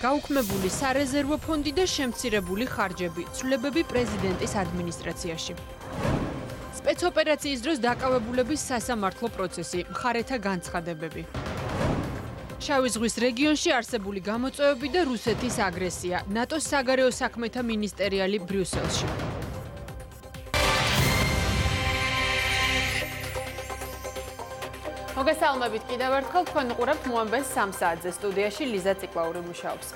გაუქმებული სარეზერვო ფონდი და შემცირებული ხარჯები, ცვლილებები პრეზიდენტის ადმინისტრაციაში. სპეცოპერაციის დროს დაკავებულების სასამართლო პროცესი, მხარეთა განცხადებები. შავი ზღვის რეგიონში არსებული გამოწვევები და რუსეთის აგრესია, ნატოს საგარეო საქმეთა მინისტერიალი ბრიუსელში. მოგესალმებით კიდევ ერთხელ, თქვენ უყურებთ მოამბეს 3 საათზე სტუდიაში ლიზა ციკლაური მუშაობს.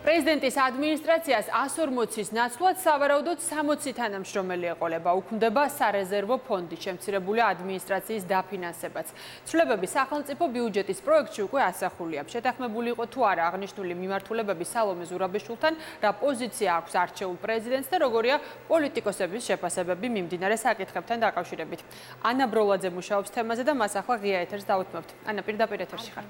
პრეზიდენტის ადმინისტრაციას 140-ის ნაცვლად სავარაუდოდ 60 თანამშრომელი ეყოლება. უქმდება სარეზერვო ფონდი, შემცირებული ადმინისტრაციის დაფინანსებაც. ცვლილებები სახელმწიფო ბიუჯეტის პროექტში უკვე ასახულია. შეთანხმებული იყო თუ არა აღნიშნული მიმართულებები სალომე ზურაბიშვილთან, რა პოზიცია აქვს არჩეულ პრეზიდენტს და როგორია პოლიტიკოსების შეფასებები მიმდინარე საკითხებთან დაკავშირებით. ანა ბროლაძე მუშაობს თემაზე და მას ახლა ღია ეთერს დაუთმობთ. ანა, პირდაპირ ეთერში ხარ.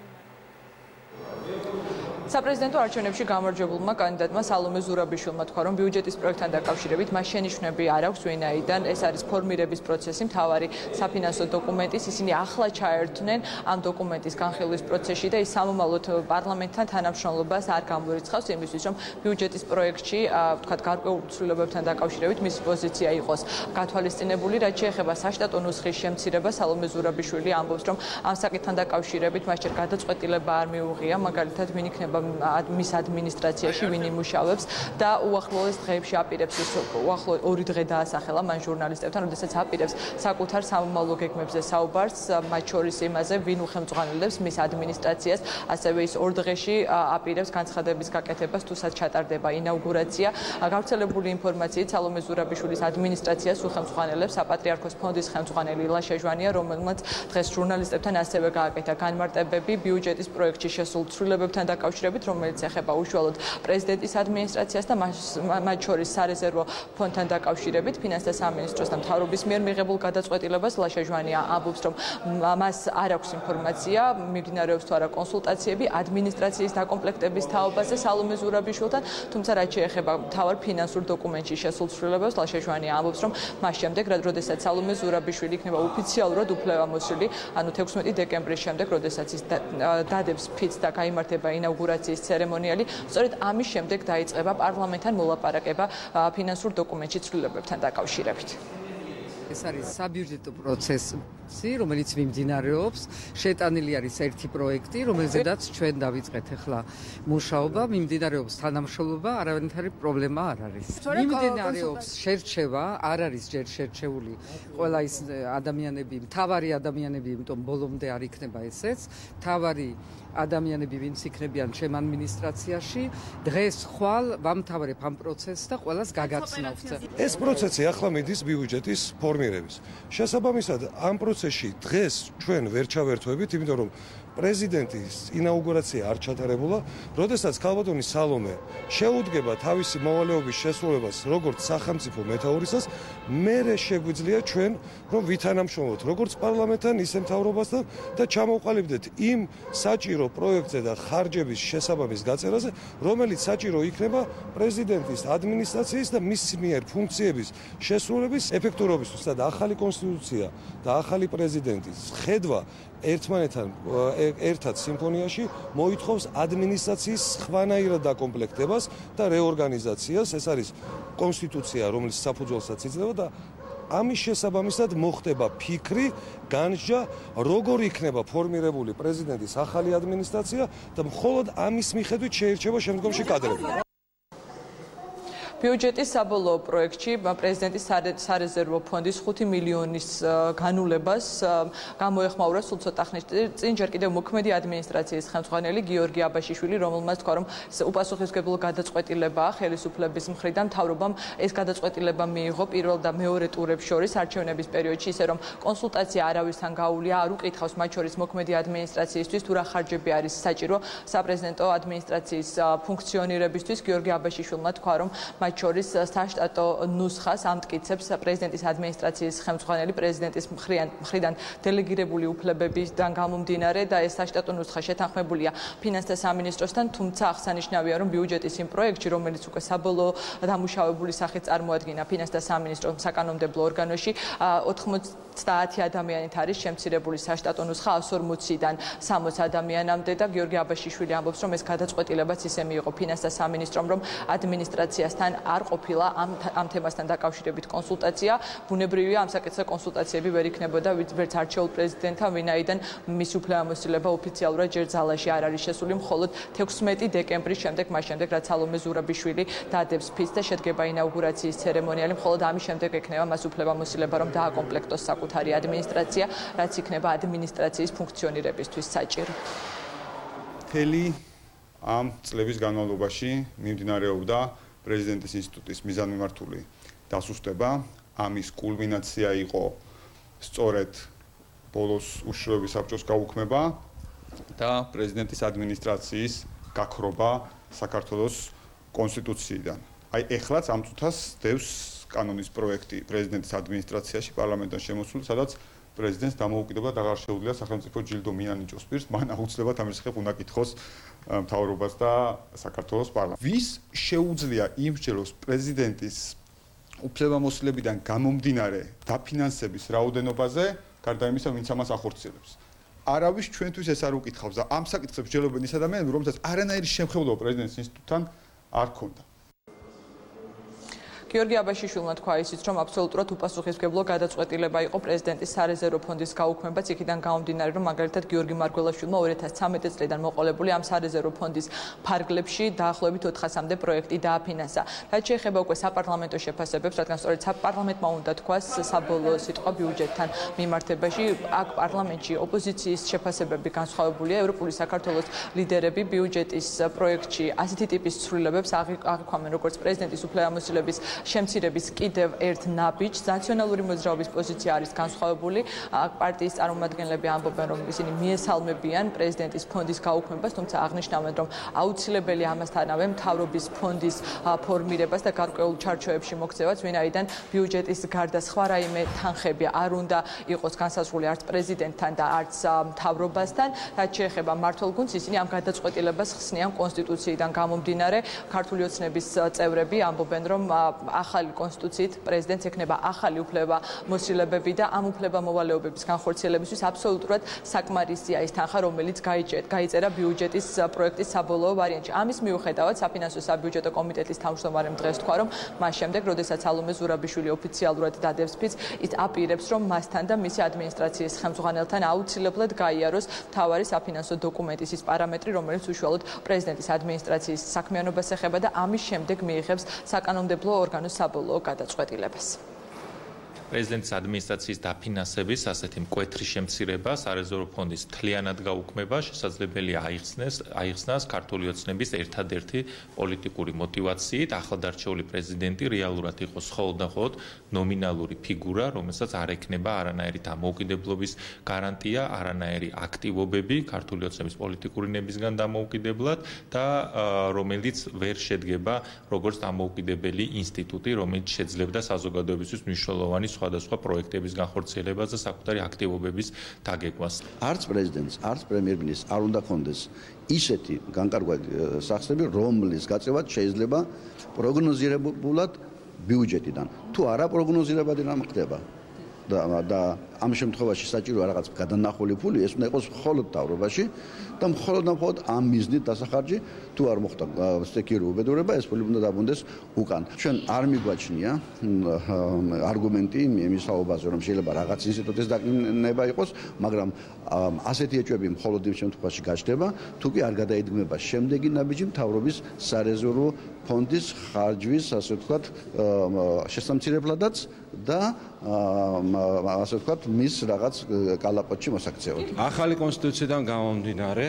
საპრეზიდენტო არჩევნებში გამარჯვებულმა კანდიდატმა სალომე ზურაბიშვილმა თქვა, რომ ბიუჯეტის პროექტთან დაკავშირებით მას შენიშვნები არ აქვს ვინაიდან ეს არის ფორმირების პროცესი, მთავარი საფინანსო დოკუმენტის, ისინი ახლა ჩაერთვნენ ამ დოკუმენტის განხილვის პროცესში და ის სამომავლოდ პარლამენტთან თანამშრომლობას არ გამოირიცხავს იმისთვის, რომ ბიუჯეტის პროექტში, ვთქვათ, გარკვეულ ცვლილებებთან დაკავშირებით მისი პოზიცია იყოს გათვალისწინებული, რაც შეეხება საშტატო ნუსხის შემცირებას. სალომე ზურაბიშვილი ამბობს, რომ ამ საკითხთან დაკავშირებით მას ჯერ გადაწყვეტილება არ მიუღია, მაგალითად, ვინ იქნება მის ადმინისტრაციაში, ვინ იმუშავებს და უახლოეს დღეებში აპირებს უახლო 2 დღე დაასახელა მან ჟურნალისტებთან, როდესაც აპირებს საკუთარ სამომავლო გეგმებზე საუბარს, მათ შორის იმაზე, ვინ უხელმძღვანელებს მის ადმინისტრაციას, ასევე ის 2 დღეში აპირებს განცხადების გაკეთებას, თუსაც ჩატარდება ინაუგურაცია. გავრცელებული ინფორმაციით სალომე ზურაბიშვილის ადმინისტრაციას უხელმძღვანელებს საპატრიარქოს ფონდის ხელმძღვანელი ლაშეჟვანია, რომელმაც დღეს ჟურნალისტებთან ასევე გააკეთა განმარტებები ბიუჯეტის პროექტში შესულ ცვლილებებთან დაკავშირებით, რომელიც ეხება უშუალოდ პრეზიდენტის ადმინისტრაციას და მათ შორის სარეზერვო ფონდთან დაკავშირებით. ფინანსთა სამინისტროს და მთავრობის მიერ მიღებულ გადაწყვეტილებას ლაშეჟვანია ამბობს, რომ მას არ აქვს ინფორმაცია, მიმდინარეობს თუ არა კონსულტაციები ადმინისტრაციის დაკომპლექტების თაობაზე სალომე ზურაბიშვილთან, თუმცა რაც შეეხება მთავარ ფინანსურ დოკუმენტში შესულ ცვლილებებს, ლაშეჟვანია ამბობს, რომ მას შემდეგ, როდესაც სალომე ზურაბიშვილი იქნება ოფიციალურად უფლებამოსილი, ანუ 16 დეკემბრის შემდეგ, როდესაც ის დადებს ფიცს და გაიმართება ინაუგურაციის ცერემონიალი, სწორედ ამის შემდეგ დაიწყება პარლამენტთან მოლაპარაკება ფინანსურ დოკუმენტში ცვლილებებთან დაკავშირებით. ეს არის საბიუჯეტო პროცესი, რომელიც მიმდინარეობს. შეტანილი არის ერთი პროექტი, რომელზედაც ჩვენ დავიწყეთ ახლა მუშაობა, მიმდინარეობს თანამშრომლობა, არავითარი პრობლემა არ არის. მიმდინარეობს შერჩევა, არ არის ჯერ შერჩეული ყველა ის ადამიანები, მთავარი ადამიანები, იმიტომ ბოლომდე არ იქნება ესეც, მთავარი ადამიანები, ვინც იქნებიან ჩემ ადმინისტრაციაში, დღეს ხვალ ვამთავრებ ამ პროცესს და ყველას გაგაცნობთ. ეს პროცესი ახლა მიდის ბიუჯეტის ფორმირების. შესაბამისად, ამ პროცესში დღეს ჩვენ ვერ ჩავერთვებით, იმიტომ რომ პრეზიდენტის ინაუგურაცია არ ჩატარებულა, როდესაც ქალბატონი სალომე შეუდგება თავისი მოვალეობის შესრულებას როგორც სახელმწიფო მეთაურისას, მერე შეგვიძლია ჩვენ რომ ვითანამშრომლოთ როგორც პარლამენტთან, ისე მთავრობასთან და ჩამოვყალიბდეთ იმ საჭირო პროექტზე და ხარჯების შესაბამის გაწერაზე, რომელიც საჭირო იქნება პრეზიდენტის ადმინისტრაციის და მის მიერ ფუნქციების შესრულების ეფექტურობისთვის. და ახალი კონსტიტუცია და ახალი პრეზიდენტის ხედვა ერთმანეთთან ერთად სიმფონიაში მოითხოვს ადმინისტრაციის სხვანაირად დაკომპლექტებას და რეორგანიზაციას. ეს არის კონსტიტუცია, რომელიც საფუძველსაც იძლევა და ამის შესაბამისად მოხდება ფიქრი, განსჯა, როგორ იქნება ფორმირებული პრეზიდენტის ახალი ადმინისტრაცია და მხოლოდ ამის მიხედვით შეირჩება შემდგომში კადრები. ბიუჯეტის საბოლოო პროექტში პრეზიდენტის სარეზერვო ფონდის 5 მილიონის განულებას გამოეხმაურა სულ ცოტა ხნის წინ ჯერ კიდევ მოქმედი ადმინისტრაციის ხელმძღვანელი გიორგი აბაშიშვილი, რომელმაც თქვა, რომ უპასუხისმგებლო გადაწყვეტილებაა ხელისუფლების მხრიდან, მთავრობამ ეს გადაწყვეტილება მიიღო პირველ და მეორე ტურებს შორის არჩევნების პერიოდში, ისე რომ კონსულტაცია არავისთან გაუვლია, არ უკითხავს მათ შორის მოქმედი ადმინისტრაციისთვის თუ რა ხარჯები არის საჭირო საპრეზიდენტო ადმინისტრაციის ფუნქციონირებისთვის. გიორგი აბაშიშვილმა თქვა, რომ მათ მათ შორის საშტატო ნუსხას ამტკიცებს პრეზიდენტის ადმინისტრაციის ხელმძღვანელი პრეზიდენტის მხრიდან დელეგირებული უფლებებიდან გამომდინარე და ეს საშტატო ნუსხა შეთანხმებულია ფინანსთა სამინისტროსთან, თუმცა აღსანიშნავია, რომ ბიუჯეტის იმ პროექტში, რომელიც უკვე საბოლოო დამუშავებული სახით წარმოადგინა ფინანსთა სამინისტროს საკანონმდებლო ორგანოში, 90 ადამიანით არის შემცირებული საშტატო ნუსხა 140-დან 60 ადამიანამდე და გიორგი აბაშიშვილი ამბობს, რომ ეს გადაწყვეტილებაც ისე მიიღო ფინანსთა სამინისტრომ, რომ ადმინისტრაციასთან არ ყოფილა ამ თემასთან დაკავშირებით კონსულტაცია. ბუნებრივია, ამ საკითხზე კონსულტაციები ვერ იქნებოდა ვერც არჩეულ პრეზიდენტთან, ვინაიდან მისი უფლებამოსილება ოფიციალურად ჯერ ძალაში არ არის შესული, მხოლოდ 16 დეკემბრის შემდეგ, მას შემდეგ, რაც სალომე ზურაბიშვილი დადებს ფიცს და შედგება ინაუგურაციის ცერემონიალი, მხოლოდ ამის შემდეგ ექნება მას უფლებამოსილება, რომ დააკომპლექტოს საკუთარი ადმინისტრაცია, რაც იქნება ადმინისტრაციის ფუნქციონირებისთვის საჭირო. მთელი ამ წლების განმავლობაში მიმდინარეობდა პრეზიდენტის ინსტიტუტის მიზანმიმართული დასუსტება. ამის კულმინაცია იყო სწორედ ბოლოს უშიშროების საბჭოს გაუქმება და პრეზიდენტის ადმინისტრაციის გაქრობა საქართველოს კონსტიტუციიდან. აი ეხლაც ამ წუთას დევს კანონის პროექტი პრეზიდენტის ადმინისტრაციაში პარლამენტთან შემოსული, სადაც პრეზიდენტს დამოუკიდებლად აღარ შეუძლია სახელმწიფო ჯილდო მიანიჭოს პირს, მან აუცილებლად ამის შესახებ უნდა კითხოს მთავრობას და საქართველოს პარლამენტს. ვის შეუძლია იმსჯელოს პრეზიდენტის უფლებამოსილებიდან გამომდინარე დაფინანსების რაოდენობაზე, გარდა იმისა, ვინც ამას ახორციელებს. არავის ჩვენთვის ეს არ უკითხავს და ამ საკითხებს მსჯელობენ ის ადამიანები, რომელთაც არანაირი შემხევლობა პრეზიდენტის ინსტიტუტთან არ ჰქონდა. გიორგი აბაშიშვილმა თქვა ისიც, რომ აბსოლუტურად უპასუხისმგებლო გადაწყვეტილება იყო პრეზიდენტის სარეზერვო ფონდის გაუქმებაც, იქიდან გამომდინარე, რომ მაგალითად გიორგი მარგველაშვილმა 2013 წლიდან მოყოლებული ამ სარეზერვო ფონდის ფარგლებში დაახლოებით 400-მდე პროექტი დააფინანსა. რაც შეეხება უკვე საპარლამენტო შეფასებებს, რადგან სწორედ საპარლამენტმა უნდა თქვას საბოლოო სიტყვა ბიუჯეტთან მიმართებაში, აქ პარლამენტში ოპოზიციის შეფასებები განსხვავებულია. ევროპული საქართველოს ლიდერები ბიუჯეტის პროექტში ასეთი ტიპის ცვლილებებს აღიქვამენ, როგორც პრეზიდენტის უფლებამოსილების შემცირების კიდევ ერთ ნაბიჯს. ნაციონალური მოძრაობის პოზიცია არის განსხვავებული. პარტიის წარმომადგენლები ამბობენ, რომ ისინი მიესალმებიან პრეზიდენტის ფონდის გაუქმებას, თუმცა აღნიშნავენ, რომ აუცილებელი ამასთანავე მთავრობის ფონდის ფორმირებას და გარკვეულ ჩარჩოებში მოქცევას, ვინაიდან ბიუჯეტის გარდა სხვა რაიმე თანხები არ უნდა იყოს განსაზღვრული არც პრეზიდენტთან და არც მთავრობასთან. რაც შეეხება მმართველგუნდს, ისინი ამ გადაწყვეტილებას ხსნიან კონსტიტუციიდან გამომდინარე. ქართული ოცნების წევრები ამბობენ, რომ ახალი კონსტიტუციით პრეზიდენტს ექნება ახალი უფლებამოსილებები და ამ უფლებამოვალეობების განხორციელებისთვის აბსოლუტურად საკმარისია ის თანხა, რომელიც გაიწერა ბიუჯეტის პროექტის საბოლოო ვარიანტში. ამის მიუხედავად, საფინანსო საბიუჯეტო კომიტეტის თავმჯდომარემ დღეს თქვა, რომ მას შემდეგ, როდესაც სალომე ზურაბიშვილი ოფიციალურად დადებს ფიცს, ის აპირებს, რომ მასთან და მისი ადმინისტრაციის ხელმძღვანელთან აუცილებლად გაიაროს მთავარი საფინანსო დოკუმენტის ის პარამეტრი, რომელიც უშუალოდ პრეზიდენტის ადმინისტრაციის საქმიანობას ეხება და ამის შემდეგ მიიღებს საკანონმდებლო ორგანოს საბოლოო გადაწყვეტილებას. პრეზიდენტის ადმინისტრაციის დაფინანსების ასეთი მკვეთრი შემცირება, სარეზერვო ფონდის მთლიანად გაუქმება შესაძლებელია აიხსნას ქართული ოცნების ერთადერთი პოლიტიკური მოტივაციით. ახლადარჩეული პრეზიდენტი რეალურად იყოს მხოლოდ ნომინალური ფიგურა, რომელსაც არ ექნება არანაირი დამოუკიდებლობის გარანტია, არანაირი აქტივობები ქართული ოცნების პოლიტიკური ნებისგან დამოუკიდებლად და რომელიც ვერ შედგება როგორც დამოუკიდებელი ინსტიტუტი, რომელიც შეძლებდა საზოგადოებისთვის მნიშვნელოვანი სხვადასხვა პროექტების განხორციელებას და საკუთარი აქტივობების დაგეგმვას. არც პრეზიდენტს, არც პრემიერ-მინისტრს არ უნდა ქონდეს ისეთი განკარგვადი სახსრები, რომლის გაწევად შეიძლება პროგნოზირებულად ბიუჯეტიდან. თუ არა პროგნოზირებადი რამ ხდება და ამ შემთხვევაში საჭიროა რაღაც გადანახული ფული, ეს უნდა იყოს მხოლოდ მთავრობაში და მხოლოდ ამ მიზნით დასახარჯი, თუ არ მოხდა სტექიური უბედურება, ეს ფული უნდა დაბრუნდეს უკან. ჩვენ არ მიგვაჩნია არგუმენტი იმის საუბარზე, რომ შეიძლება რაღაც ინსტიტუტის დაკნინება იყოს, მაგრამ ასეთი ეჭვები მხოლოდ იმ შემთხვევაში გაჩნდება, თუ კი არ გადაიდგმება შემდეგი ნაბიჯი მთავრობის სარეზერვო ფონდის ხარჯვის, ასე ვთქვათ, შესამცირებლადაც და ასე ვთქვათ, მის რაღაც კალაპოტში მოსაქცევად. ახალი კონსტიტუციიდან გამომდინარე,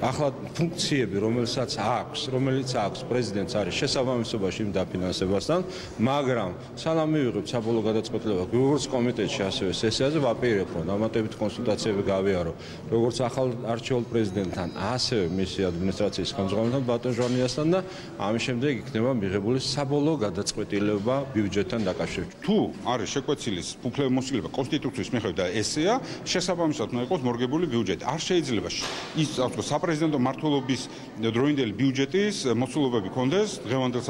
ახლა ფუნქციები, რომელიც აქვს პრეზიდენტს არის შესაბამისობაში იმ დაფინანსებასთან, მაგრამ სანამ მივიღებთ საბოლოო გადაწყვეტილება როგორც კომიტეტში, ასევე სესიაზე ვაპირებ, რომ დამატებით კონსულტაციები გავიარო, როგორც ახალ არჩეულ პრეზიდენტთან, ასევე მისი ადმინისტრაციის ხელმძღვანელთან ბატონ ჟვანიასთან და ამის შემდეგ იქნება მიღებული საბოლოო გადაწყვეტილება ბიუჯეტთან დაკავშირებით. თუ არის შეკვეცილი უფლებამოსილება კონსტიტუციის მიხედვით და ესეა, შესაბამისად უნდა იყოს მორგებული ბიუჯეტი. არ შეიძლება ის საპრეზიდენტო მმართველობის დროინდელი ბიუჯეტის მოცულობები კონდეს დღევანდელ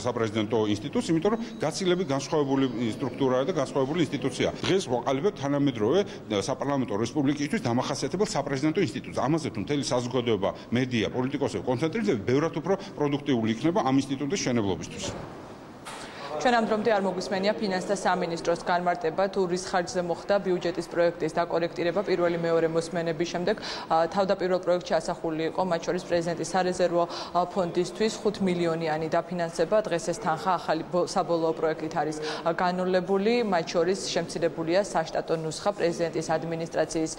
საპრეზიდენტო ინსტიტუტს, იმიტომ რომ გაცილებით განსხვავებული სტრუქტურაა და განსხვავებული ინსტიტუცია. დღეს ვაყალიბებთ თანამედროვე საპარლამენტო რესპუბლიკისთვის დამახასიათებელ საპრეზიდენტო ინსტიტუტს. ამაზე თუ მთელი საზოგადოება, მედია, პოლიტიკოსები კონცენტრირდება, ბევრად უფრო პროდუქტიული იქნება ამ ინსტიტუტის მშენებლობისთვის. ჩვენ ამ დრომდე არ მოგვისმენია ფინანსთა სამინისტროს განმარტება თუ რის ხარჯზე მოხდა ბიუჯეტის პროექტის დაკორექტირება პირველი მეორე მოსმენების შემდეგ. თავდაპირველ პროექტში ასახული იყო მათ შორის პრეზიდენტის სარეზერვო ფონდისთვის 5 მილიონიანი დაფინანსება. დღეს ეს თანხა ახალი საბოლოო პროექტით არის განოლებული. მათ შორის შემცირებულია საშტატო ნუსხა პრეზიდენტის ადმინისტრაციის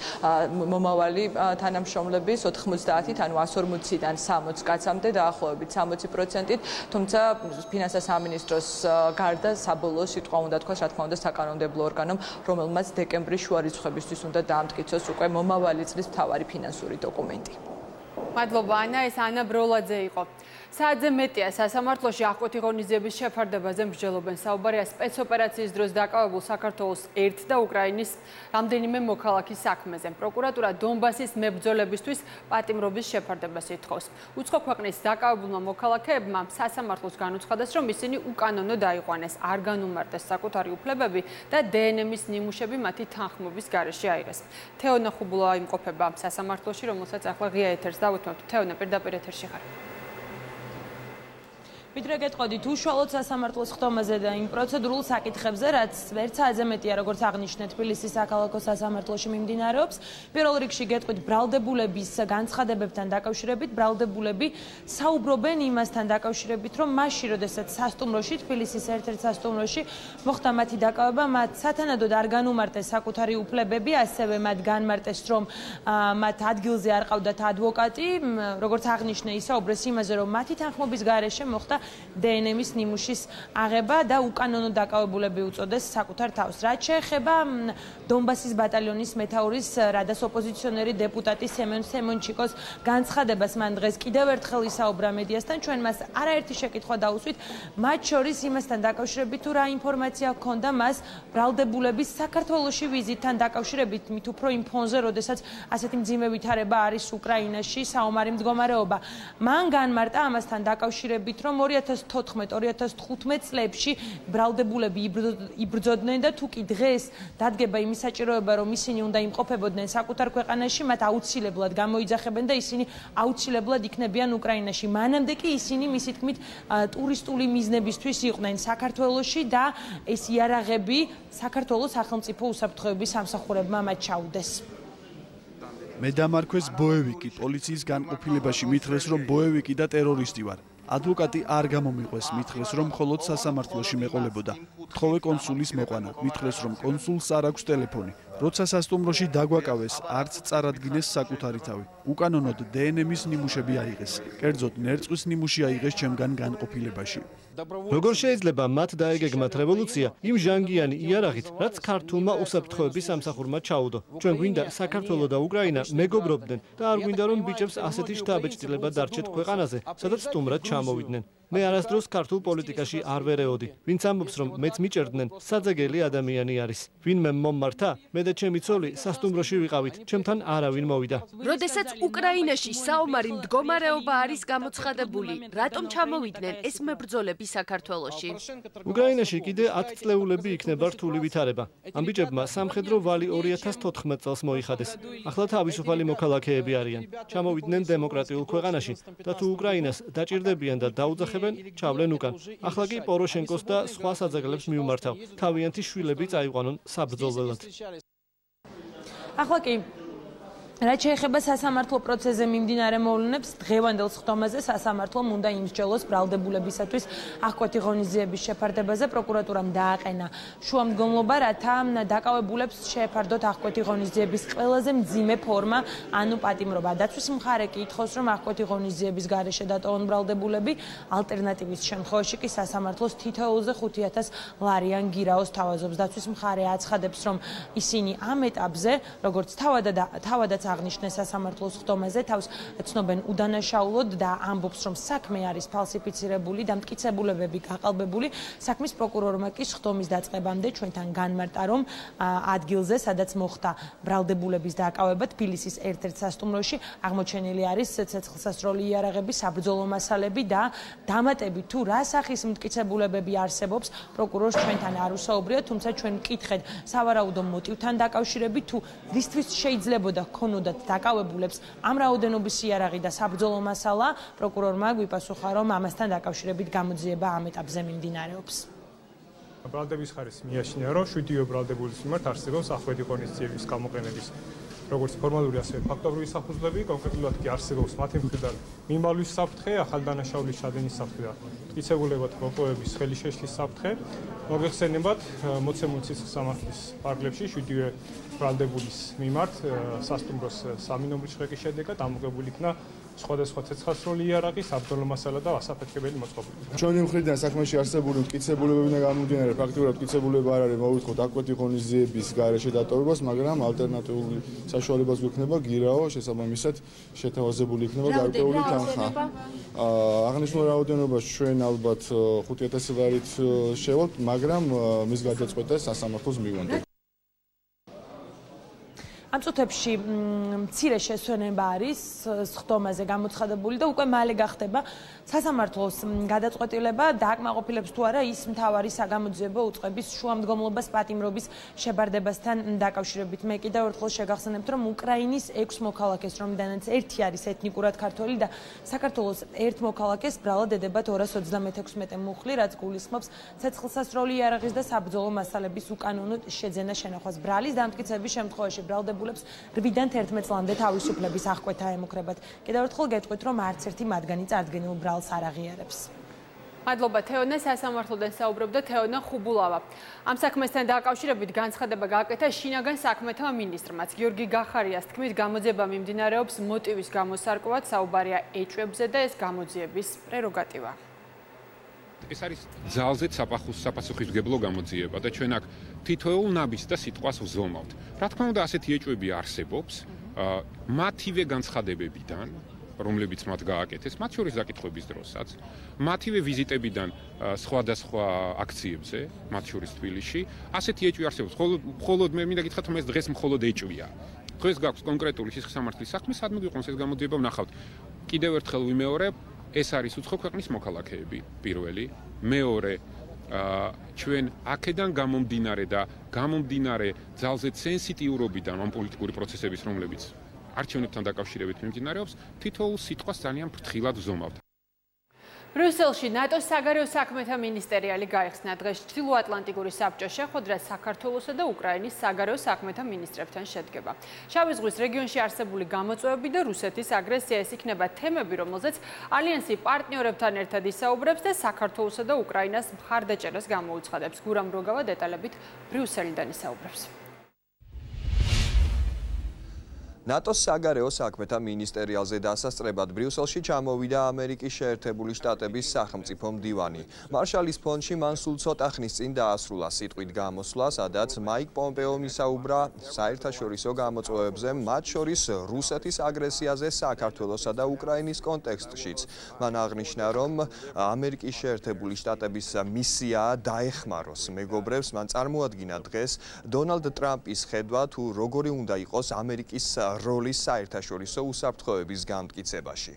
მომავალი თანამშრომლების 90-ით, ანუ 140-დან 60 კაცამდე დაახლოებით 60%-ით, თუმცა ფინანსთა სამინისტროს გარდა საბოლოო სიტყვა უნდა თქვას, რა თქმა უნდა, საკანონმდებლო ორგანომ, რომელმაც დეკემბრის შუა რიცხვებისთვის უნდა დაამტკიცოს უკვე მომავალი წლის მთავარი ფინანსური დოკუმენტი. მადლობა ანა, ეს ანა ბროლაძე იყო. საათზე მეტია სასამართლოში აღკვეთი ღონისძიების შეფარდებაზე მსჯელობენ. საუბარია სპეცოპერაციის დროს დაკავებულ საქართველოს ერთ და უკრაინის რამდენიმე მოქალაქის საქმეზე. პროკურატურა დონბასის მებრძოლებისთვის პატიმრობის შეფარდებას ითხოვს. უცხო ქვეყნის დაკავებულმა მოქალაქეებმა სასამართლოს განუცხადეს, რომ ისინი უკანონო დაიყვანეს, არ განუმარტეს საკუთარი უფლებები და დნმ-ის ნიმუშები მათი თანხმობის გარეშე აიღეს. თეონა ხუბულა იმყოფება სასამართლოში, რომელსაც ახლა ღია ეთერს დავუთმობთ. თეონა, პირდაპირ ეთერში ხარ. ვიდრე გეტყოდით უშუალოდ სასამართლოს ხდომაზე და იმ პროცედურულ საკითხებზე, რაც ვერც საათზე მეტია, როგორც აღნიშნეთ, თბილისის საქალაქო სასამართლოში მიმდინარეობს. პირველ რიგში გეტყვით ბრალდებულების განცხადებებთან დაკავშირებით, ბრალდებულები საუბრობენ იმასთან დაკავშირებით, რომ მასში, როდესაც სასტუმროში, თბილისის ერთ-ერთ სასტუმროში მოხდა მათი დაკავება, მათ სათანადოდ არ განუმარტეს საკუთარი უფლებები, ასევე მათ განმარტეს, რომ მათ ადგილზე არ ყავდათ ადვოკატი, როგორც აღნიშნე, ისაუბრეს იმაზე, რომ მათი თანხმობის გარეშე მოხდა დნმ-ის ნიმუშის აღება და უკანონო დაკავებულები უწოდეს საკუთარ თავს. რაც შეეხება დონბასის ბატალიონის მეთაურის რადას ოპოზიციონერი დეპუტატი სემენ სემონჩიკოს განცხადებას, მან დღეს კიდევ ერთხელ ისაუბრა მედიასთან, ჩვენ მას არაერთი შეკითხვა დაუსვით, მათ შორის იმასთან დაკავშირებით, თუ რა ინფორმაცია ჰქონდა მას ბრალდებულების საქართველოში ვიზიტთან დაკავშირებით, მით უფრო იმ ფონზე, როდესაც ასეთი მძიმე ვითარება არის უკრაინაში, საომარი მდგომარეობა. მან განმარტა ამასთან დაკავშირებით, რომ 2014-2015 წლებში ბრალდებულები იბრძოდნენ და თუ კი დღეს დადგება იმის საჭიროება, რომ ისინი უნდა იმყოფებოდნენ საკუთარ ქვეყანაში, მათ აუცილებლად გამოიძახებენ და ისინი აუცილებლად იქნებიან უკრაინაში. მანამდე კი ისინი მისი თქმით ტურისტული მიზნებისთვის იყვნენ საქართველოში და ეს იარაღები საქართველოს სახელმწიფო უსაფრთხოების სამსახურებმა მათ ჩაუდეს. მე დამარქვეს ბოევიკი, პოლიციის განყოფილებაში მითხრეს, რომ ბოევიკი და ტერორისტი ვარ. ადვოკატი არ გამომიყვეს, მითხრეს, რომ მხოლოდ სასამართლოში მეყოლებოდა. თხოვე კონსულის მოყვანა, მითხრეს, რომ კონსულს არ აქვს ტელეფონი. როცა სასტუმროში დაგვაკავეს, არც წარადგინეს საკუთარი თავი. უკანონოდ დნმ-ის ნიმუშები აიღეს. კერძოდ, ნერწვის ნიმუში აიღეს ჩემგან განყოფილებაში. როგორ შეიძლება მათ დაეგეგმათ რევოლუცია იმ ჟანგიანი იარაღით, რაც ქართულმა უსაფრთხოების სამსახურმა ჩაუდო. ჩვენ გვინდა საქართველო და უკრაინა მეგობრობდნენ და არ გვინდა რომ ბიჭებს ასეთი შთაბეჭდილება დარჩეთ ქვეყანაზე, სადაც სტუმრად ჩამოვიდნენ. მე არასდროს ქართულ პოლიტიკაში არ ვერეოდი. ვინც ამბობს, რომ მეც მიჭერდნენ, საძეგელი ადამიანი არის. ვინმე მომმართა, მე და ჩემი ცოლი სასტუმროში ვიყავით, ჩემთან არავინ მოვიდა. როდესაც უკრაინაში საომარი მდგომარეობა არის გამოცხადებული, რატომ ჩამოვიდნენ ეს მებრძოლები საქართველოში? უკრაინაში კიდე 10 წლეულები იქნება რთული ვითარება. ამ ბიჭებმა სამხედრო ვალი 2014 წელს მოიხადეს. ახლა თავისუფალი მოქალაქეები არიან. ჩამოვიდნენ დემოკრატიულ ქვეყანაში და თუ უკრაინას დაჭირდებიან და დაუძახებენ, ჩავლენ უკან. ახლა კი პოროშენკოს და სხვა საძეგლებს მიუმართავ. თავიანთი შვილები წაიყვანონ საბრძოლველად. ახლა კი რაც შეეხება სასამართლო პროცესზე მიმდინარე მოვლენებს, დღევანდელ სხდომაზე სასამართლომ უნდა იმსჯელოს ბრალდებულებისათვის აღკვეთი ღონისძიების შეფარდებაზე. პროკურატურამ დააყენა შუამდგომლობა, რათა დაკავებულებს შეეფარდოთ აღკვეთი ღონისძიების ყველაზე მძიმე ფორმა, ანუ პატიმრობა. დაცვის მხარე კი ითხოვს, რომ აღკვეთი ღონისძიების გარეშე დატოვონ ბრალდებულები, ალტერნატივის შემთხვევაში კი სასამართლოს თითოეულზე 5,000 ლარიან გირაოს თავაზობს. დაცვის მხარე აცხადებს, რომ ისინი ამ ეტაპზე, როგორც თავადაც აღნიშნეს სასამართლოს სხდომაზე, თავს ცნობენ უდანაშაულოდ და ამბობს, რომ საქმე არის ფალსიფიცირებული და მტკიცებულებები გაყალბებული. საქმის პროკურორმა კი სხდომის დაწყებამდე ჩვენთან განმარტა, რომ ადგილზე, სადაც მოხდა ბრალდებულების დაკავება თბილისის ერთ-ერთ სასტუმროში, აღმოჩენილი არის ცეცხლსასროლი იარაღები, საბრძოლო მასალები და დამატებით თუ რა სახის მტკიცებულებები არსებობს, პროკურორს ჩვენთან არ უსაუბრია, თუმცა ჩვენ მკითხეთ სავარაუდო მოტივთან დაკავშირებით, თუ რისთვის შეიძლებოდა ქონოდათ დაკავებულებს ამ რაოდენობის იარაღი და საბრძოლო მასალა, პროკურორმა გვიპასუხა, რომ ამასთან დაკავშირებით გამოძიება ამ ეტაპზე მიმდინარეობს. ბრალდების ხარის მიაშინა, რომ 7 ბრალდებულის მიმართ არსებობს აღკვეთი ღონისძიების გამოყენების როგორც ფორმალური, ასევე ფაქტობრივი საფუძვლები, კონკრეტულად კი არსებობს მათი მხრიდან მიმავლის საფრთხე, ახალი დანაშაულის ჩადენის საფრთხე და მტკიცებულებად მოპოვების ხელი შეშლის საფრთხე. მოგეხსენებათ, მოცემული ციხის სამართლის პარკლებში 7 ბრალდებულის მიმართ სასტუმროს 3 ნომრის შეყის შედეგად ამოღებული იქნა სხვადასხვა ცეცხლსასროლი იარაღი, საბრძოლო მასალა და ასაფეთქებელი მოწყობილი. ჩვენი მხრიდან საქმეში არსებული მტკიცებულებებიდან გამომდინარე, ფაქტობრივად მტკიცებულება არ არის, მოვითხოთ აღკვეთი ღონისძიების გარეშე დატოვებას, მაგრამ ალტერნატიული საშუალებაც გვექნება გირაო, შესაბამისად შეთავაზებული იქნება გარკვეული თანხა. აღნიშნულ რაოდენობას ჩვენ ალბათ 5,000 ლარით შევალთ, მაგრამ მის გადაწყვეტას სასამართლოს მივანდით. ამ წუთებში მცირე შესვენება არის სხდომაზე გამოცხადებული და უკვე მალე გახდება სასამართლოს გადაწყვეტილება დააკმაყოფილებს თუ არა ის მთავარი საგამოძიებო უწყების შუამდგომლობას პატიმრობის შებარდებასთან დაკავშირებით. მე კიდევ ერთხელ შეგახსენებთ, რომ უკრაინის 6 მოქალაქეს, რომლიდანაც ერთი არის ეთნიკურად ქართველი და საქართველოს ერთ მოქალაქეს ბრალად ედებათ 236 მუხლი, რაც გულისხმობს ცეცხლსასროლი იარაღის და საბრძოლო მასალების უკანონო შეძენა შენახვას. ბრალის დამტკიცების შემთხვევაში ბრალდებულებს 8-დან 11 წლამდე თავისუფლების აღკვეთა ემუქრებათ. კიდევ ერთხელ გეტყვით, რომ არც ერთი მათგანი წარდგენილ ბრალს არ აღიარებს. მადლობა თეონე, სასამართლოდან საუბრობდა თეონა ხუბულავა. ამ საქმესთან დაკავშირებით განცხადება გააკეთა შინაგან საქმეთა მინისტრმაც. გიორგი გახარიას თქმით, გამოძიება მიმდინარეობს მოტივის გამოსარკვევად, საუბარია ეჭვებზე და ეს გამოძიების პრეროგატივა. ეს არის ძალზედ საპასუხისმგებლო გამოძიება და ჩვენ აქ თითოეულ ნაბიჯს და სიტყვას ვზომავთ. რა თქმა უნდა, ასეთი ეჭვები არსებობს, მათივე განცხადებებიდან, რომლებიც მათ გააკეთეს, მათ შორის დაკითხვების დროსაც, მათივე ვიზიტებიდან სხვადასხვა აქციებზე, მათ შორის თბილისში, ასეთი ეჭვი არსებობს. მხოლოდ მე მინდა გითხრათ, რომ ეს დღეს მხოლოდ ეჭვია. დღეს გაქვს კონკრეტული სისხლის სამართლის საქმე, სადმე გვიყავს ეს გამოძიება ვნახავთ. კიდევ ერთხელ ვიმეორებ, ეს არის უცხო ქვეყნის მოქალაქეები, პირველი, მეორე ჩვენ აქედან გამომდინარე და გამომდინარე ძალზედ სენსიტიურობიდან ამ პოლიტიკური პროცესების, რომლებიც არჩევნებთან დაკავშირებით მიმდინარეობს, თითოეულ სიტყვას ძალიან ფრთხილად ვზომავთ. ბრიუსელში ნატოს საგარეო საქმეთა მინისტერიალი გაიხსნა დღეს ჩრდილოატლანტიკური საბჭოს შეხვედრა საქართველოსა და უკრაინის საგარეო საქმეთა მინისტრებთან შედგება. შავი ზღვის რეგიონში არსებული გამოწვევები და რუსეთის აგრესია ეს იქნება თემები, რომელზეც ალიანსი პარტნიორებთან ერთად ისაუბრებს და საქართველოსა და უკრაინას მხარდაჭერას გამოუცხადებს. გურამ როგავა დეტალებით ბრიუსელიდან ისაუბრებს. ნატოს საგარეო საქმეთა მინისტერიალზე დასასწრებად ბრიუსელში ჩამოვიდა ამერიკის შეერთებული შტატების სახელმწიფო მდივანი. მარშალის ფონდში მან სულ ცოტა ხნის წინ დაასრულა სიტყვით გამოსვლა, სადაც მაიკ პომპეომ ისაუბრა საერთაშორისო გამოწვევებზე, მათ შორის რუსეთის აგრესიაზე საქართველოსა და უკრაინის კონტექსტშიც. მან აღნიშნა, რომ ამერიკის შეერთებული შტატების მისიაა დაეხმაროს მეგობრებს. მან წარმოადგინა დღეს დონალდ ტრამპის ხედვა, თუ როგორი უნდა იყოს ამერიკის როლის საერთაშორისო უსაფრთხოების გამტკიცებაში.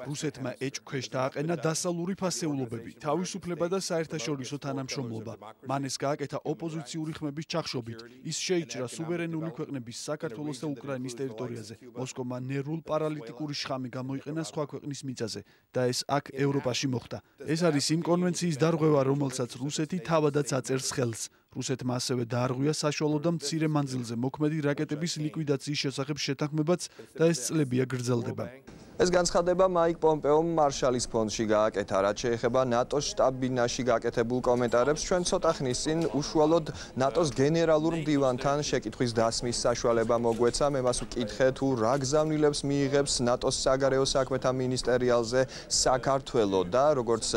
რუსეთმა ეჭქვეშ დააყენა დასავლური ფასეულობები, თავისუფლება და საერთაშორისო თანამშრომლობა. მან ეს გააკეთა ოპოზიციური ხმების ჩახშობით. ის შეიჭრა სუვერენული ქვეყნების საქართველოს და უკრაინის ტერიტორიაზე. მოსკოვმა ნერვულ პარალიტიკური შხამი გამოიყენა სხვა ქვეყნის მიწაზე და ეს აქ ევროპაში მოხდა. ეს არის იმ კონვენციის დარღვევა, რომელსაც რუსეთი თავადაც აწერს ხელს. რუსეთმა ასევე დაარღვია საშუალო და მცირე მანძილზე მოქმედი რაკეტების ლიკვიდაციის შესახებ შეთანხმებაც და ეს წლებია გრძელდება. ეს განცხადება მაიკ პომპეომ მარშალის ფონდში გააკეთა, რაც შეეხება ნატოს შტაბ-ბინაში გაკეთებულ კომენტარებს. ჩვენ ცოტა ხნის წინ უშუალოდ ნატოს გენერალურ მდივანთან შეკითხვის დასმის საშუალება მოგვეცა. მე მას ვკითხე თუ რა გზავნილებს მიიღებს ნატოს საგარეო საქმეთა მინისტერიალზე საქართველო და როგორც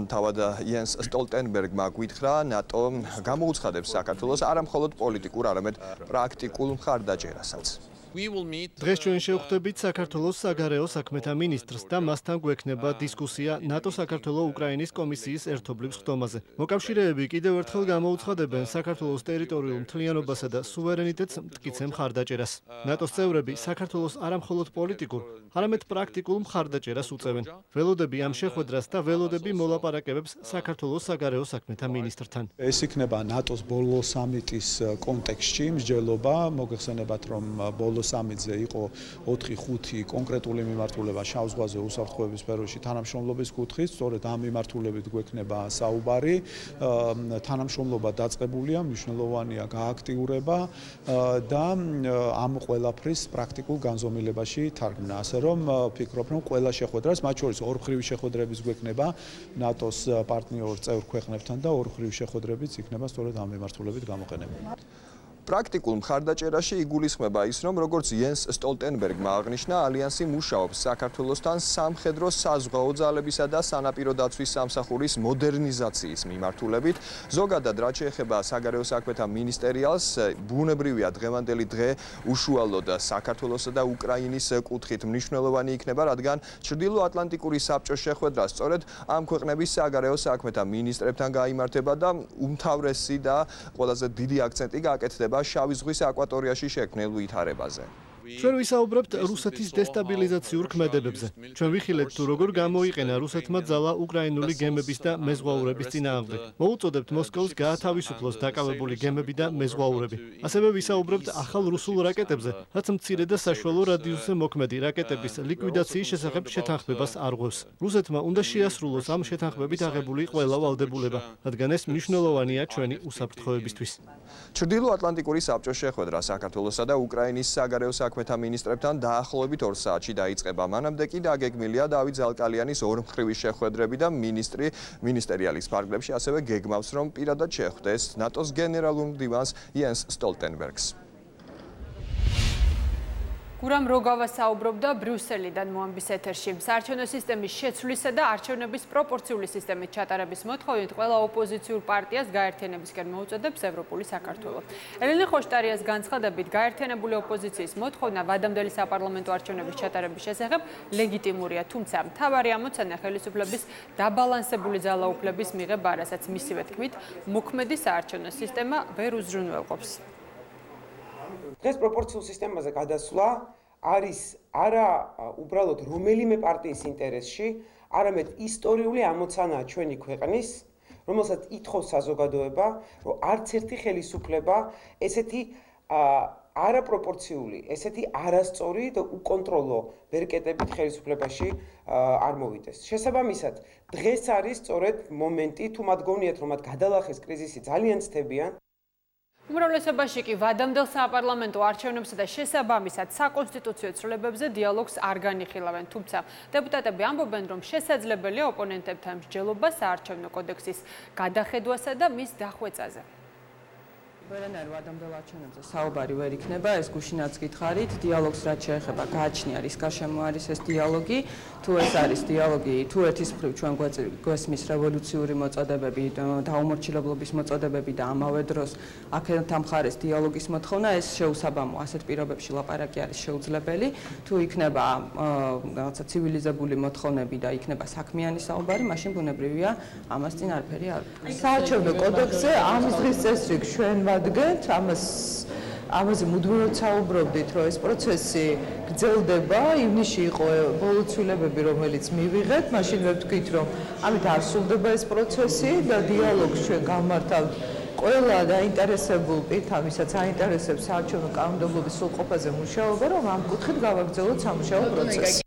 თავად იენს სტოლტენბერგმა გვითხრა, ნატო გამოუცხადებს საქართველოს არა მხოლოდ პოლიტიკურ, არამედ პრაქტიკულ მხარდაჭერასაც. დღეს ჩვენ შევხვდებით საქართველოს საგარეო საქმეთა მინისტრს და მასთან გვექნება დისკუსია ნატო-საქართველო-უკრაინის კომისიის ერთობლივ ხდომაზე. მოკავშირეები კიდევ ერთხელ გამოუცხადებენ საქართველოს ტერიტორიულ მთლიანობასა და სუვერენიტეტს მტკიცე მხარდაჭერას. ნატოს წევრები საქართველოს არა მხოლოდ პოლიტიკურ, არამედ პრაქტიკულ მხარდაჭერას უწევენ. ველოდები ამ შეხვედრას და ველოდები მოლაპარაკებებს საქართველოს საგარეო საქმეთა მინისტრთან. ეს იქნება ნატოს ბოლო სამიტის კონტექსტში მსჯელობა, მოგეხსენებათ რომ ბოლო სამიტზე იყო 4-5 კონკრეტული მიმართულება შავ ზღვაზე უსაფრთხოების სფეროში თანამშრომლობის კუთხით, სწორედ ამ მიმართულებით გვექნება საუბარი. თანამშრომლობა დაწყებულია, მნიშვნელოვანია გააქტიურება და ამ ყველაფრის პრაქტიკულ განზომილებაში თარგმნა. ასე რომ ვფიქრობ, რომ ყველა შეხვედრას, მათ შორის ორმხრივი შეხვედრების გვექნება ნატოს პარტნიორ წევრ ქვეყნებთან და ორმხრივი შეხვედრებიც იქნება სწორედ ამ მიმართულებით გამოყენებული. პრაქტიკულ მხარდაჭერაში იგულისხმება ის, რომ როგორც იენს სტოლტენბერგმა აღნიშნა, ალიანსი მუშაობს საქართველოსთან სამხედრო საზღვაო ძალებისა და სანაპირო დაცვის სამსახურის მოდერნიზაციის მიმართულებით. ზოგადად, რაც შეეხება საგარეო საქმეთა მინისტერიალს, ბუნებრივია დღევანდელი დღე უშუალოდ საქართველოსა და უკრაინის კუთხით მნიშვნელოვანი იქნება, რადგან ჩრდილოატლანტიკური საბჭოს შეხვედრა სწორედ ამ ქვეყნების საგარეო საქმეთა მინისტრებთან გაიმართება და უმთავრესი და ყველაზე დიდი აქცენტი გააკეთდება შავი ზღვის აკვატორიაში შექმნილ ვითარებაზე. ჩვენ ვისაუბრებთ რუსეთის დესტაბილიზაციურ ქმედებებზე. ჩვენ ვიხილეთ თუ როგორ გამოიყენა რუსეთმა ძალა უკრაინული გემების და მეზღვაურების წინააღმდეგ. მოუწოდებთ მოსკოვს გაათავისუფლოს დაკავებული გემები და მეზღვაურები. ასევე ვისაუბრებთ ახალ რუსულ რაკეტებზე, რაც მცირე და საშუალო რადიუსზე მოქმედი რაკეტების ლიკვიდაციის შესახებ შეთანხმებას არღვევს. რუსეთმა უნდა შეასრულოს ამ შეთანხმებით აღებული ყველა ვალდებულება, რადგან ეს მნიშვნელოვანია ჩვენი უსაფრთხოებისთვის. ჩრდილოატლანტიკური საბჭოს შეხვედრა საქართველოსა და უკრაინის საგარეო საქმეთა მინისტრებთან დაახლოებით 2 საათში დაიწყება. მანამდე კი დაგეგმილია დავით ზალკალიანის ორმხრივი შეხვედრები და მინისტერიალის ფარგლებში ასევე გეგმავს, რომ პირადად შეხვდეს ნატოს გენერალურ მდივანს იენს სტოლტენბერგს. გურამ როგავა საუბრობდა ბრიუსელიდან მოამბის ეთერში. საარჩევნო სისტემის შეცვლისა და არჩევნების პროპორციული სისტემით ჩატარების მოთხოვნით ყველა ოპოზიციურ პარტიას გაერთიანებისკენ მოუწოდებს ევროპული საქართველო. ელენე ხოშტარიას განცხადებით, გაერთიანებული ოპოზიციის მოთხოვნა ვადამდელი საპარლამენტო არჩევნების ჩატარების შესახებ ლეგიტიმურია, თუმცა მთავარი ამოცანა ხელისუფლების დაბალანსებული ძალაუფლების მიღება, რასაც მისივე თქმით, მოქმედი საარჩევნო სისტემა ვერ უზრუნველყოფს. დღეს პროპორციულ სისტემაზე გადასვლა არის არა უბრალოდ რომელიმე პარტიის ინტერესში, არამედ ისტორიული ამოცანაა ჩვენი ქვეყნის, რომელსაც ითხოვს საზოგადოება, რომ არც ერთი ხელისუფლება ესეთი არაპროპორციული, ესეთი არასწორი და უკონტროლო ბერკეტებით ხელისუფლებაში არ მოვიდეს. შესაბამისად, დღეს არის სწორედ მომენტი, თუ მათ გონიათ, რომ მათ გადალახეს კრიზისი ძალიან ცდებიან. უმრავლესობაში კი ვადამდელ საპარლამენტო არჩევნებსა და შესაბამისად საკონსტიტუციო ცვლილებებზე დიალოგს არ განიხილავენ, თუმცა დეპუტატები ამბობენ, რომ შესაძლებელია ოპონენტებთან მსჯელობა საარჩევნო კოდექსის გადახედვასა და მის დახვეწაზე. ვერანაირ ვადამდელ არჩევნებზე საუბარი ვერ იქნება, ეს გუშინაც გითხარით, დიალოგს რაც შეეხება გააჩნია რის გარშემო არის ეს დიალოგი, თუ ეს არის დიალოგი, თუ ერთის მხრივ ჩვენ გვესმის რევოლუციური მოწოდებები, დაუმორჩილებლობის მოწოდებები და ამავე დროს აქედან მხარეს დიალოგის მოთხოვნა, ეს შეუსაბამო ასეთ პირობებში ლაპარაკი არის შეუძლებელი, თუ იქნება რაღაცა ცივილიზებული მოთხოვნები და იქნება საქმიანი საუბარი, მაშინ ბუნებრივია ამას წინ არაფერი არ ვთქვი. საარჩევნო კოდექსზე ამის დღის წესრიგს ჩვენ ვადგენთ, ამაზე მუდმივად საუბრობდით, რომ ეს პროცესი გრძელდება, ივნისში იყო ბოლო ცვლილებები, რომელიც მივიღეთ, მაშინ ვერ ვთქვით, რომ ამით არ სრულდება ეს პროცესი და დიალოგს ჩვენ გავმართავთ ყველა დაინტერესებულ პირთან, ვისაც აინტერესებს საარჩევნო კანონმდებლობის სრულყოფაზე მუშაობა, რომ ამ კუთხით გავაგრძელოთ სამუშაო პროცესი.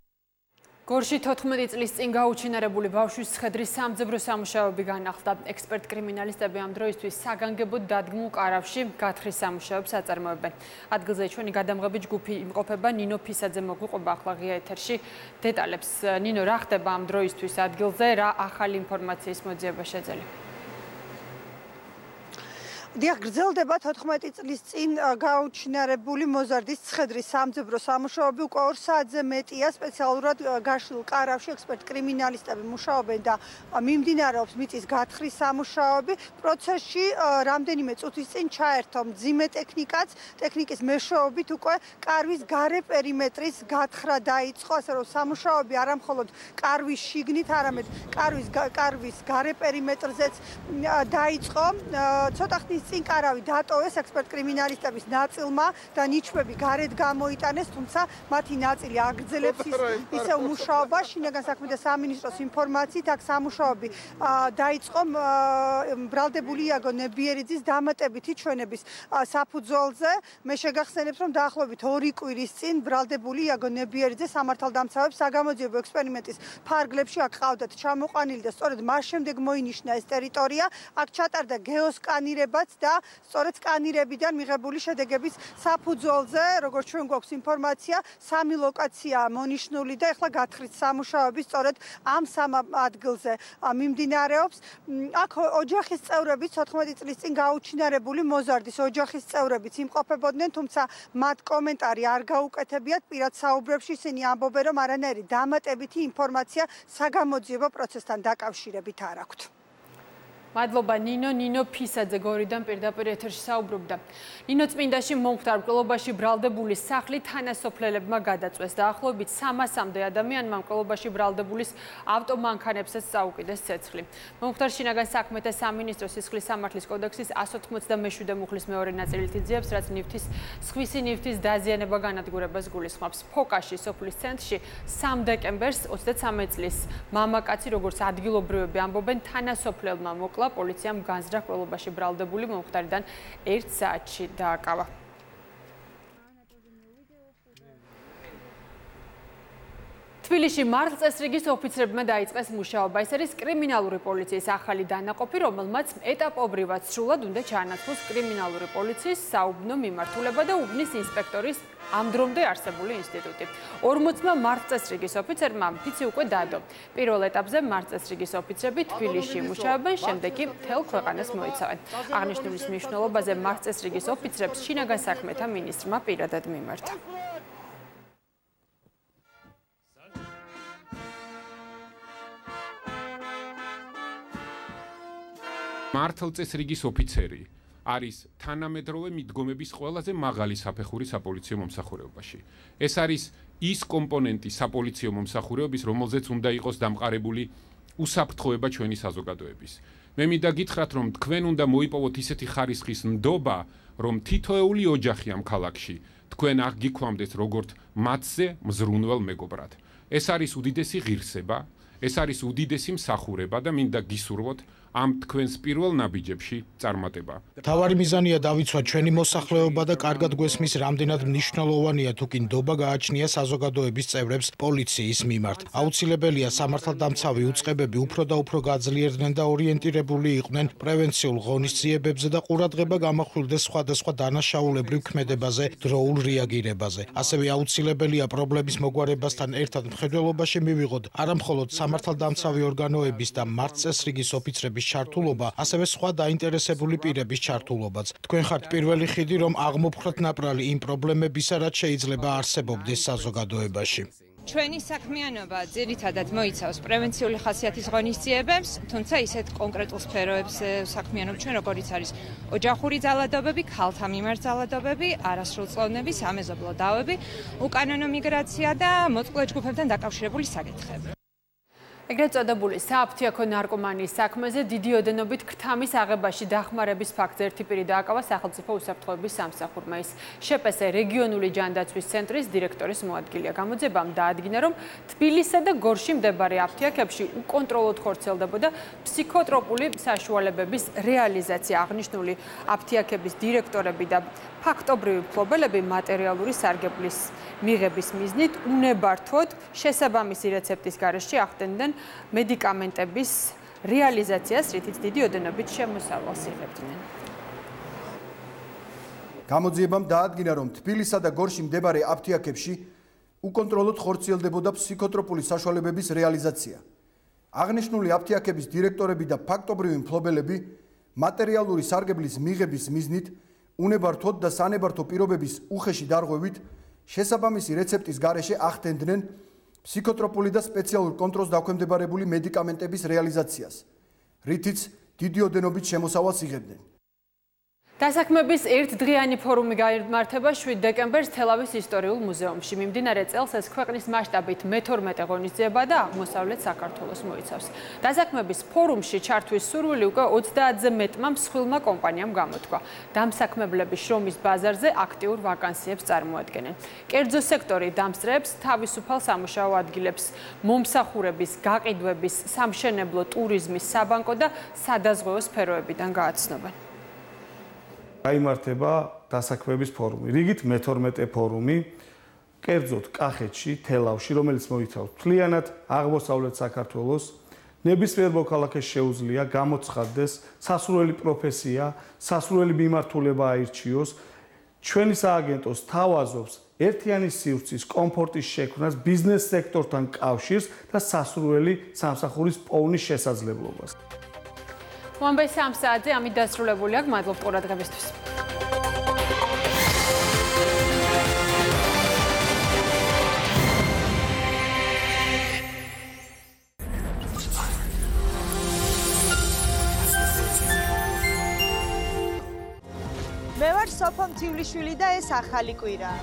გორში 14 წლის წინ გაუჩინარებული ბავშვის ცხედრის სამძებრო სამუშაოები განახლდა. ექსპერტ კრიმინალისტები ამ დროისთვის საგანგებოდ დადგმულ კარავში გათხრის სამუშაოებს აწარმოებენ. ადგილზე ჩვენი გადამღები ჯგუფი იმყოფება, ნინო ფისაძე მოგვიყვება ახლა ღია ეთერში დეტალებს. ნინო, რა ხდება ამ დროისთვის ადგილზე, რა ახალი ინფორმაციის მოძიება შეძლებთ? დიახ, გრძელდება 14 წლის წინ გაუჩინარებული მოზარდის ცხედრის სამძებრო სამუშაოები უკვე 2 საათზე მეტია სპეციალურად გაშლილ კარავში ექსპერტ კრიმინალისტები მუშაობენ და მიმდინარეობს მიწის გათხრის სამუშაოები. პროცესში რამდენიმე წუთის წინ ჩაერთო მძიმე ტექნიკაც, ტექნიკის მეშვეობით უკვე კარვის გარე პერიმეტრის გათხრა დაიწყო, ასე რომ სამუშაოები არა მხოლოდ კარვის შიგნით, არამედ კარვის გარე პერიმეტრზეც დაიწყო. ცოტა ხნის წინ კარავი დატოვეს ექსპერტ კრიმინალისტების ნაწილმა და ნიჩბები გარეთ გამოიტანეს, თუმცა მათი ნაწილი აგრძელებს ისევ მუშაობას. შინაგან საქმეთა სამინისტროს ინფორმაციით აქ სამუშაოები დაიწყო ბრალდებული იაგო ნებიერიძის დამატებითი ჩვენების საფუძველზე. მე შეგახსენებთ, რომ დაახლოებით 2 კვირის წინ ბრალდებული იაგო ნებიერიძე სამართალდამცავებს საგამოძიებო ექსპერიმენტის ფარგლებში აქ ყავდათ ჩამოყვანილი და სწორედ მას შემდეგ მოინიშნა ეს ტერიტორია. აქ ჩატარდა გეოსკანირებაც და სწორედ სკანირებიდან მიღებული შედეგების საფუძველზე, როგორც ჩვენ გვაქვს ინფორმაცია, 3 ლოკაცია მონიშნული და ეხლა გათხრის სამუშაოები სწორედ ამ 3 ადგილზე მიმდინარეობს. აქ ოჯახის წევრებიც 14 წლის წინ გაუჩინარებული მოზარდის ოჯახის წევრებიც იმყოფებოდნენ, თუმცა მათ კომენტარი არ გაუკეთებიათ. პირად საუბრებში ისინი ამბობენ, რომ არანაირი დამატებითი ინფორმაცია საგამოძიებო პროცესთან დაკავშირებით არ აქვთ. მადლობა ნინო ფისაძე გორიდან პირდაპირ ეთერში საუბრობდა. ნინო, წმინდაში მომხდარ მკვლელობაში ბრალდებულის სახლი თანასოფლელებმა გადაწვეს. დაახლოებით 300-მდე ადამიანმა მკვლელობაში ბრალდებულის ავტომანქანებსაც წაუკიდეს ცეცხლი. მომხდარ შინაგან საქმეთა სამინისტროს სისხლის სამართლის კოდექსის 187 მუხლის მეორე ნაწილით იძიებს, რაც სხვისი ნივთის დაზიანება განადგურებას გულისხმობს. ფოკაში სოფლის ცენტრში 3 დეკემბერს 23 წლის მამაკაცი, როგორც ადგილობრივები ამბობენ, თანასოფლელმა მოკლა. პოლიციამ განზრახ მკვლელობაში ბრალდებული მომხდარიდან 1 საათში დააკავა. თბილისში მართლწესრიგის ოფიცრებმა დაიწყეს მუშაობა. ეს არის კრიმინალური პოლიციის ახალი დანაყოფი, რომელმაც ეტაპობრივად სრულად უნდა ჩაანაცვლოს კრიმინალური პოლიციის საუბნო მიმართულება და უბნის ინსპექტორის ამ დრომდე არსებული ინსტიტუტი. 40 მართლწესრიგის ოფიცერმა ფიცი უკვე დადო. პირველ ეტაპზე მართლწესრიგის ოფიცრები თბილისში მუშაობენ, შემდეგ კი მთელ ქვეყანას მოიცავენ. აღნიშნულის მნიშვნელობაზე მართლწესრიგის ოფიცრებს შინაგან საქმეთა მინისტრმა პირადად მიმართა. მართლწესრიგის ოფიცერი არის თანამედროვე მიდგომების ყველაზე მაღალი საფეხური საპოლიციო მომსახურებაში. ეს არის ის კომპონენტი საპოლიციო მომსახურებების, რომელზეც უნდა იყოს დამყარებული უსაფრთხოება ჩვენი საზოგადოების. მე მინდა გითხრათ, რომ თქვენ უნდა მოიპოვოთ ისეთი ხარისხის ნდობა, რომ თითოეული ოჯახი ამ ქალაქში თქვენ არ გიქვამდეს როგორც მათზე მზრუნველ მეგობრად. ეს არის უდიდესი ღირსება, ეს არის უდიდესი მსახურება და მინდა გისურვოთ ამ თქვენს პირველ ნაბიჯებში წარმატება. თავარი მიზანია დავიცვათ ჩვენი მოსახლეობა და კარგად გვესმის, რამდენად მნიშვნელოვანია თუ კი ნდობა გააჩნია საზოგადოების წევრებს პოლიციის მიმართ. აუცილებელია სამართალდამცავი უწყებები უფრო და უფრო გაძლიერდნენ და ორიენტირებული იყვნენ პრევენციულ ღონისძიებებზე და ყურადღება გამახვილდეს სხვადასხვა დანაშაულებრივ ქმედებაზე დროულ რეაგირებაზე. ასევე აუცილებელია პრობლემის მოგვარებასთან ერთად მხედველობაში მივიღოთ არა მხოლოდ სამართალდამცავი ორგანოების და მართლწესრიგის ოფიცრების ჩართულობა, ასევე სხვა დაინტერესებული პირების ჩართულობაც. თქვენ ხართ პირველი ხიდი, რომ აღმოფხრათ ნაპრალი იმ პრობლემებისა, რაც შეიძლება არსებობდეს საზოგადოებაში. ჩვენი საქმიანობა ძირითადად მოიცავს პრევენციული ხასიათის ღონისძიებებს, თუმცა ისეთ კონკრეტულ სფეროებს საქმიანობთ ჩვენ, როგორიც არის ოჯახური ძალადობები, ქალთა მიმართ ძალადობები, არასრულწლოვნები, სამეზობლო დავები, უკანონო მიგრაცია და მოწყვლე ჯგუფებთან დაკავშირებული საკითხები. ეგრეთ წოდებული სააფთიაქო ნარკომანიის საქმეზე დიდი ოდენობით ქრთამის აღებაში დახმარების ფაქტზე ერთი პირი დააკავა სახელმწიფო უსაფრთხოების სამსახურმა. ის შპს რეგიონული ჯანდაცვის ცენტრის დირექტორის მოადგილეა. გამოძიებამ დაადგინა, რომ თბილისსა და გორში მდებარე აფთიაქებში უკონტროლოდ ხორციელდებოდა ფსიქოტროპული საშუალებების რეალიზაცია. აღნიშნული აფთიაქების დირექტორები და ფაქტობრივი მფლობელები მატერიალური სარგებლის მიღების მიზნით უნებართვოდ შესაბამისი რეცეპტის გარეშე ახდენდნენ მედიკამენტების რეალიზაციას, რითიც დიდი ოდენობით შემოსავალს იღებდნენ. გამოძიებამ დაადგინა, რომ თბილისსა და გორში მდებარე აფთიაქებში უკონტროლოდ ხორციელდებოდა ფსიქოტროპული საშუალებების რეალიზაცია. აღნიშნული აფთიაქების დირექტორები და ფაქტობრივი მფლობელები მატერიალური სარგებლის მიღების მიზნით უნებართვოდ და სანებართო პირობების უხეში დარღვევით შესაბამისი რეცეპტის გარეშე ახდენდნენ ფსიქოტროპული და სპეციალურ კონტროლს დაქვემდებარებული მედიკამენტების რეალიზაციას, რითიც დიდი ოდენობით შემოსავალს იღებდნენ. დასაქმების ერთდღიანი ფორუმი გაიმართება 7 დეკემბერს თელავის ისტორიულ მუზეუმში. მიმდინარე წელს ეს ქვეყნის მასშტაბით მე-12 ღონისძიება და აღმოსავლეთ საქართველოს მოიცავს. დასაქმების ფორუმში ჩართვის სურვილი უკვე 30-ზე მეტმა მსხვილმა კომპანიამ გამოთქვა. დამსაქმებლების შრომის ბაზარზე აქტიურ ვაკანსიებს წარმოადგენენ. კერძო სექტორი დამსწრეებს თავისუფალ სამუშაო ადგილებს, მომსახურების, გაყიდვების, სამშენებლო, ტურიზმის, საბანკო და სადაზღვეო სფეროებიდან გააცნობენ. გაიმართება დასაქმების ფორუმი. რიგით მე-12 ფორუმი, კერძოდ კახეთში, თელავში, რომელიც მოიცავს მთლიანად აღმოსავლეთ საქართველოს, ნებისმიერ მოქალაქეს შეუძლია გამოცხადდეს სასურველი პროფესია, სასურველი მიმართულება აირჩიოს, ჩვენი სააგენტოს თავაზობს ერთიანი სივრცის, კომფორტის შექმნას, ბიზნეს სექტორთან კავშირს და სასურველი სამსახურის პოვნის შესაძლებლობას. მომბეს საათზე ამით დასრულებული აქვს. მადლობთ ყურადღებისთვის. მე ვარ სოფო მთიულიშვილი და ეს ახალი კვირა.